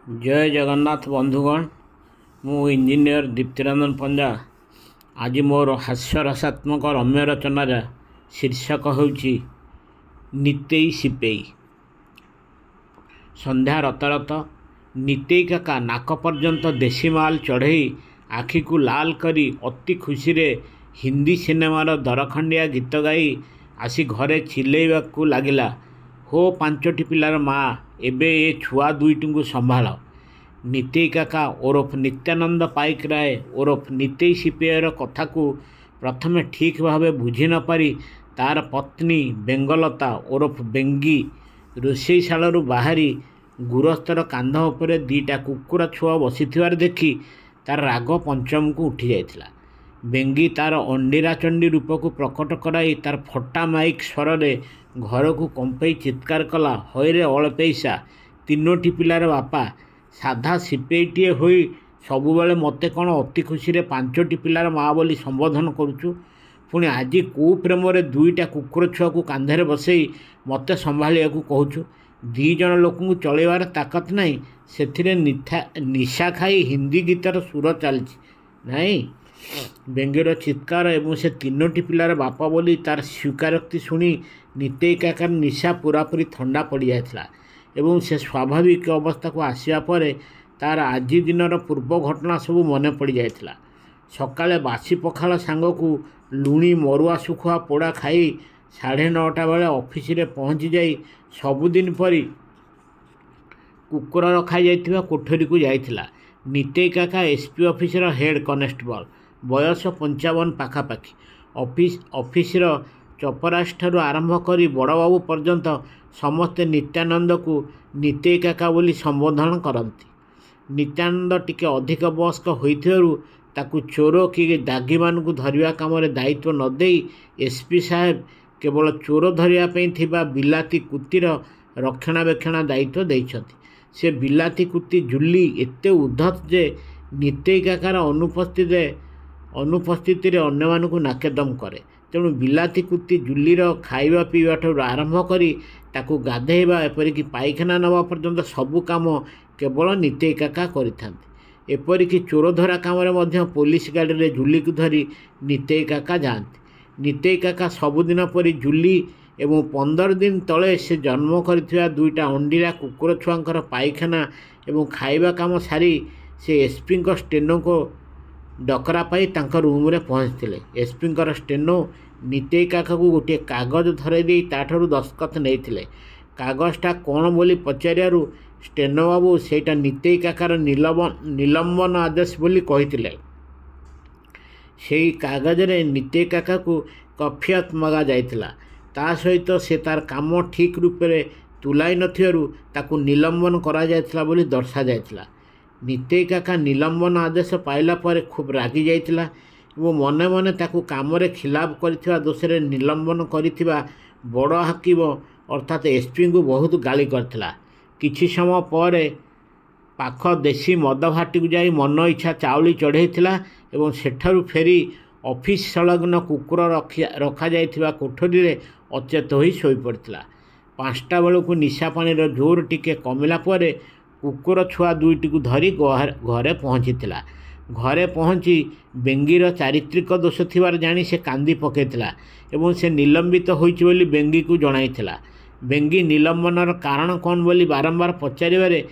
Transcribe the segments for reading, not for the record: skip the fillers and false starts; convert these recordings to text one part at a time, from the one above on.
जय जगन्नाथ बंधुगण मु इंजीनियर दीप्तिरंजन पंजा आज मोर हास्यरसात्मक रम्य रचनार शीर्षक होउछि नितेई सिपेई। संध्या रतरत नितेई काका नाक पर्यंत देशी माल चढ़ई आखि को लाल करी अति खुशी रे हिंदी सिनेमार दरखंडिया गीत गाई आसी घरे चिल्लैबाकू लागिला, हो पांचटी पिलार माँ एबे ए छुआ दुईटी को संभाल। नितेई काका ओरफ नित्यानंद पाइक राय ओरफ नितेई सिपेयर कथा को प्रथमे ठीक भावे बुझी न पारी तार पत्नी बेंगलता ओरफ बेंगी रोषेईशालू बाहरी गुरस्तर कांध उपरे दीटा कुकुर छुआ बसीथिबार देखी तार राग पंचम को उठी जाइथिला। बेंगी तार अंडीरा चंडी रूप को प्रकट कराई तार फटा माइक स्वर रे घर को कंपई चित्कार कला, हईरे अल्पैसा तीनोटी पिलार बापा साधा सिपेईटीए होई सबुबले मते कौन अति खुशी रे पांचटी पिलार माँ बोली संबोधन करुचु। पुणी आज कौ प्रेम रे दुईटा कुकुर छुआ को कांधे बसई मते संभालिया कहूचु। दी जन लोक को चलैबार ताकत नहीं, से निशा खाई हिंदी गीतर सुर चलछि नहीं। बेंगीर चित्कार एवं से तीनोटी पिलार बापा बोली तार स्वीकारोक्ति शुणी नितेई काकार निशा पूरापूरी ठंडा पड़ जाता एवं से स्वाभाविक अवस्था को आसिया परे तार आज दिनर पूर्व घटना सब मन पड़ जाता। सकाले बासी पखाल सांग को लुणी मरुआ सुखुआ पोड़ा खाई 9:30 बेले ऑफिस रे पहुँची जाई सबुदिन परी कुकुर रखा जाइथिबा कोठरी को जाइथिला। नितेई काका एसपी ऑफिसर हेड कनेस्टेबल बयस 55 पाखापाखि ऑफिस चपरास ठारू आरंभ करी बड़ बाबू पर्यंत समस्ते नित्यानंद को नितेई काका बोली संबोधन करती। नित्यानंद टिके अधिक वयस्क होइथिबारु ताकू चोर कि दागी मान को धरिया काम रे दायित्व न देई एसपी साहेब केवल चोर धरिया पई थिबा बिलाती कुतीर रक्षणाबेक्षण दायित्व देइछथि। से बिलाती कुती जुली एते उद्धत जे नितेई काकार अनुपस्थिति अन्य मानक नाकेदम करे। तेणु बिलाती कुती जुलीर खाइबा पीवा ठारू आरंभ करी ताकू गाधेइबा एपरिक पायखाना नवा पर्यंत सबु काम केवल नितेई काका करिथांती। एपरिक चोर धरा काम रे पुलिस गाड़ी रे जुली को धरी नितेई काका जाती। नितेई काका सबुदिन परी जुली एवं 15 दिन तले से जन्म करथिबा दुईटा अंडीरा कुकुर छुआंकर पायखाना एवं खाइबा काम सारी से एसपी स्टेनो को डकरा पाई तांकर रूम रे पहुँचते। एसपी स्टेनो नितेई काका को गोटे कागज धरे दी ताठारू दस्तखत नहीं। कागजटा कौन बोली पचारियारू स्टेनो बाबू सेटा नितेई काकार निलंबन आदेश बोली कहिथिले। सेई कागज रे नितेई काका को कफियत मगा जाइथिला। ता सहित से तार काम ठीक रूप से तुलाई नथियारू ताकू निलंबन करा जाइथिला बोली दर्शा जाइथिला। नितेई काका निलंबन आदेश पाइला पर खूब रागी जाइथिला एवं मने मने ताकू काम रे खिलाफ करिथिबा दोष रे निलंबन करिथिबा बड़ हाकिम अर्थात एसपी को बहुत गाली करथिला। किछि समय पर पाख देशी मद भाटी को जाई मन इच्छा चाउली चढ़ेइथिला एवं सेठारू फेरी ऑफिस संलग्न कुकुर रखा जाइथिबा कोठरी रे अचेत होई सोई पड़थिला। 5टा बेलू निशा पानीर जोर टिके कमिला परे कुकुर छुआ दुईटी को धरी घरे पहुँचीला। घरे पहुँची बेंगीर चारित्रिक दोष थिबार जानी से कांदी पकेइथिला एवं से निलंबित होइछि बोली बेंगी को जणाइथिला। बेंगी निलंबनर कारण कौन बोली बारंबार पचारिबारे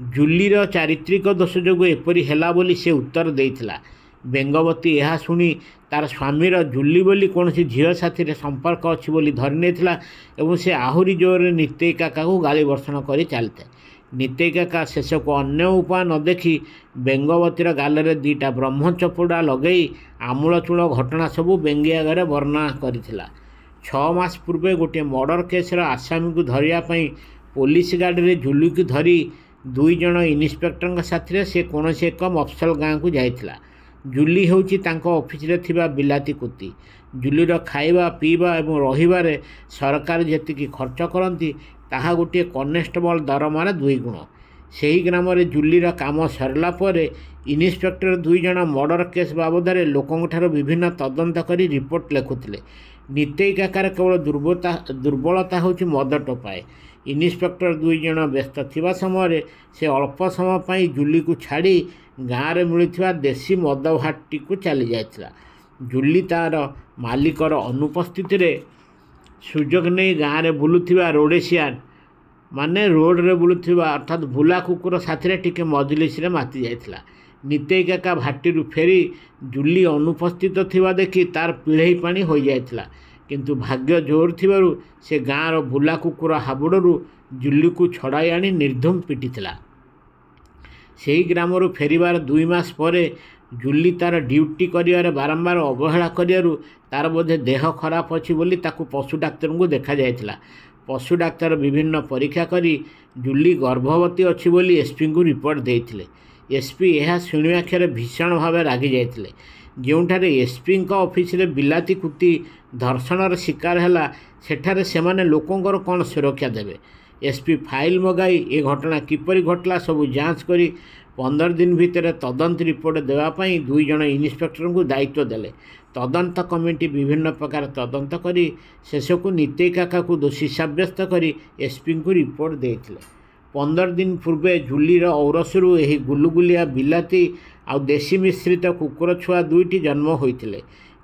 जुलीर चारित्रिक दोष जोगु एपरी हेला बोली से उत्तर देइथिला। बेंगवती यह शुणी तार स्वामीर जुली बोली कौन सी झील साथी रे संपर्क अच्छी बोली धरी नेथिला एवं से आहुरी जोर नितेई काका को गाली वर्षण करी चलते। नितेई काका शेष को अन्य उपाय न देखी बेंगवतीर गालरे दीटा ब्रह्म चपुड़ा लगई आमूलचूल घटना सबू बेंगी आगे वर्णना करिथिला। 6 मास पूर्वे गोटे मर्डर केसर आसामी को धरियापाई पुलिस गाड़ी रे जुली को धरी 2 जन इन्स्पेक्टर साथी से कौन एक मफसल गाँव को जाइथिला। जुली होउची तांको ऑफिस रे थिबा बिलाती कुती। जुलीर खाइबा पीवा एवं रहिबारे सरकार जेतिकी खर्च करती ताहा गोटे कनेस्टेबल दरमार 2 गुण। सेही ग्राम रे जुलीर काम सरला परे इन्स्पेक्टर 2 जन मर्डर केस बाबद लोकों ठारो विभिन्न तदंत करी रिपोर्ट लेखुथिले। ନିତେଇ କାକାର କେବଳ ଦୁର୍ବଳତା ହେଉଛି ମଦ ଟୋପାଏ। ଇନ୍ସପେକ୍ଟର 2 ଜଣ ବ୍ୟସ୍ତ ଥିବା ସମୟରେ ସେ ଅଳ୍ପ ସମୟ ପାଇଁ ଜୁଲିକୁ ଛାଡ଼ି ଗାଁରେ ମିଳୁଥିବା ଦେଶୀ ମଦ ଭାଟିକୁ ଚାଲି ଯାଇଥିଲା। ଜୁଲି ତା'ର ମାଲିକର ଅନୁପସ୍ଥିତିରେ ସୁଯୋଗ ନେଇ ଗାଁରେ ବୁଲୁଥିବା ରୋଡ଼େସିଆନ୍ ମାନେ ରୋଡ଼ରେ ବୁଲୁଥିବା ଅର୍ଥାତ୍ ବୁଲା କୁକୁର ସାଥିରେ ଟିକେ ମଜଲିସରେ ମାତି ଯାଇଥିଲା। ନିତେଇ କାକା ଭାଟିରୁ ଫେରି ଜୁଲି ଅନୁପସ୍ଥିତ ଥିବା ଦେଖି ତା'ର ପିଳେଇ ପାଣି ହୋଇଯାଇଥିଲା। କିନ୍ତୁ ଭାଗ୍ୟ ଜୋର ଥିବାରୁ ସେ ଗାଁର ବୁଲା କୁକୁର ହାବୁଡ଼ରୁ ଜୁଲିକୁ ଛଡ଼ାଇ ଆଣି ନିର୍ଧୁମ ପିଟିଥିଲା। ସେହି ଗ୍ରାମରୁ ଫେରିବାର 2 ମାସ ପରେ ଜୁଲି ତା'ର ଡ୍ୟୁଟି କରିବାରେ ବାରମ୍ବାର ଅବହେଳା କରିବାରୁ ତା'ର ବୋଧେ ଦେହ ଖରାପ ଅଛି ବୋଲି ତାକୁ ପଶୁ ଡାକ୍ତରଙ୍କୁ ଦେଖାଯାଇଥିଲା। ପଶୁ ଡାକ୍ତର ବିଭିନ୍ନ ପରୀକ୍ଷା କରି ଜୁଲି ଗର୍ଭବତୀ ଅଛି ବୋଲି ଏସ୍ପିଙ୍କୁ ରିପୋର୍ଟ ଦେଇଥିଲେ। ଏସ୍ପି ଏହା ଶୁଣିବା କ୍ଷରେ ଭୀଷଣ ଭାବେ ରାଗି ଯାଇଥିଲେ। ଯେଉଁଠାରେ ଏସ୍ପିଙ୍କ ଅଫିସରେ ବିଲାତି କୁତି ଧର୍ଷଣର ଶିକାର ହେଲା, ସେଠାରେ ସେମାନେ ଲୋକଙ୍କର କ'ଣ ସୁରକ୍ଷା ଦେବେ? ଏସ୍ପି ଫାଇଲ ମଗାଇ ଏ ଘଟଣା କିପରି ଘଟିଲା ସବୁ ଯାଞ୍ଚ କରି 15 ଦିନ ଭିତରେ ତଦନ୍ତ ରିପୋର୍ଟ ଦେବା ପାଇଁ 2 ଜଣ ଇନ୍ସପେକ୍ଟରଙ୍କୁ ଦାୟିତ୍ୱ ଦେଲେ। ତଦନ୍ତ କମିଟି ବିଭିନ୍ନ ପ୍ରକାର ତଦନ୍ତ କରି ଶେଷକୁ ନିତେଇ କାକାକୁ ଦୋଷୀ ସାବ୍ୟସ୍ତ କରି ଏସ୍ପିଙ୍କୁ ରିପୋର୍ଟ ଦେଇଥିଲେ। 15 ଦିନ ପୂର୍ବେ ଜୁଲିର ଔରସରୁ ଏହି ଗୁଲୁଗୁଲିଆ ବିଲାତି ଆଉ ଦେଶୀ ମିଶ୍ରିତ କୁକୁର ଛୁଆ 2ଟି ଜନ୍ମ ହୋଇଥିଲେ।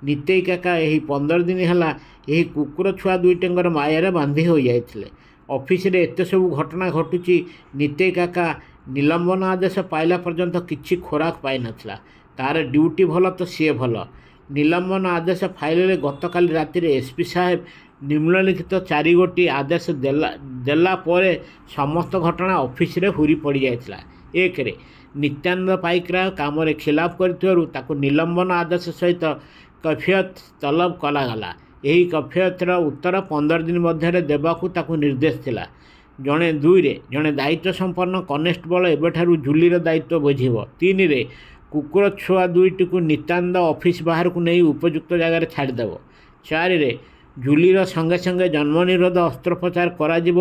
ନିତେଇ କାକା ଏହି 15 ଦିନ ହେଲା ଏହି କୁକୁର ଛୁଆ 2ଟିଙ୍କର ମାୟାରେ ବାନ୍ଧି ହୋଇଯାଇଥିଲେ। ଅଫିସରେ ଏତେ ସବୁ ଘଟଣା ଘଟୁଛି, ନିତେଇ କାକା ନିଲମ୍ବନ ଆଦେଶ ପାଇଲା ପର୍ଯ୍ୟନ୍ତ କିଛି ଖୋରାକ ପାଇନଥିଲା। ତା'ର ଡ୍ୟୁଟି ଭଲ ତ ସିଏ ଭଲ। ନିଲମ୍ବନ ଆଦେଶ ଫାଇଲରେ ଗତକାଲି ରାତିରେ ଏସ୍ପି ସାହେବ ନିମ୍ନଲିଖିତ 4 ଗୋଟି ଆଦେଶ ଦେଲା ପରେ ସମସ୍ତ ଘଟଣା ଅଫିସରେ ହୁରି ପଡ଼ିଯାଇଥିଲା। 1ରେ ନିତ୍ୟାନନ୍ଦ ପାଇକରାୟ କାମରେ ଖିଲାପ କରିଥିବାରୁ ତାକୁ ନିଲମ୍ବନ ଆଦେଶ ସହିତ କୈଫିୟତ ତଲବ କରାଗଲା। ଏହି କୈଫିୟତର ଉତ୍ତର 15 ଦିନ ମଧ୍ୟରେ ଦେବାକୁ ତାକୁ ନିର୍ଦ୍ଦେଶ ଥିଲା। 2ରେ ଜଣେ ଦାୟିତ୍ୱ ସମ୍ପନ୍ନ କନେଷ୍ଟବଳ ଏବେଠାରୁ ଜୁଲିର ଦାୟିତ୍ୱ ବୁଝିବ। 3ରେ କୁକୁର ଛୁଆ 2ଟିକୁ ନିତ୍ୟାନନ୍ଦ ଅଫିସ ବାହାରକୁ ନେଇ ଉପଯୁକ୍ତ ଜାଗାରେ ଛାଡ଼ିଦେବ। 4ରେ ଜୁଲିର ସଙ୍ଗେ ସଙ୍ଗେ ଜନ୍ମ ନିରୋଧ ଅସ୍ତ୍ରୋପଚାର କରାଯିବ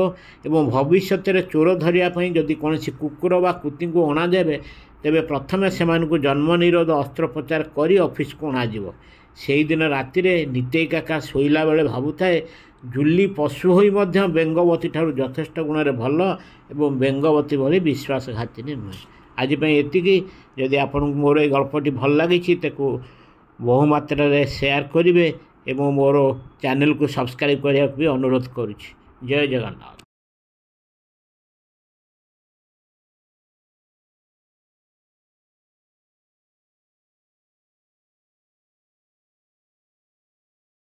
ଏବଂ ଭବିଷ୍ୟତରେ ଚୋର ଧରିବା ପାଇଁ ଯଦି କୌଣସି କୁକୁର ବା କୁତିଙ୍କୁ ଅଣାଯାବେ, ତେବେ ପ୍ରଥମେ ସେମାନଙ୍କୁ ଜନ୍ମ ନିରୋଧ ଅସ୍ତ୍ରୋପଚାର କରି ଅଫିସକୁ ଅଣାଯିବ। ସେହିଦିନ ରାତିରେ ନିତେଇ କାକା ଶୋଇଲା ବେଳେ ଭାବୁଥାଏ, ଜୁଲି ପଶୁ ହୋଇ ମଧ୍ୟ ବେଙ୍ଗବତୀ ଠାରୁ ଯଥେଷ୍ଟ ଗୁଣରେ ଭଲ ଏବଂ ବେଙ୍ଗବତୀ ଭଳି ବିଶ୍ୱାସଘାତିନୀ ନୁହେଁ। ଆଜି ପାଇଁ ଏତିକି। ଯଦି ଆପଣଙ୍କୁ ମୋର এই ଗଳ୍ପଟି ଭଲ ଲାଗିଛି ତାକୁ ବହୁମାତ୍ରାରେ ସେୟାର କରିବେ ଏବଂ ମୋର ଚ୍ୟାନେଲକୁ ସବସ୍କ୍ରାଇବ୍ କରିବାକୁ ବି ଅନୁରୋଧ କରୁଛି। ଜୟ ଜଗନ୍ନାଥ।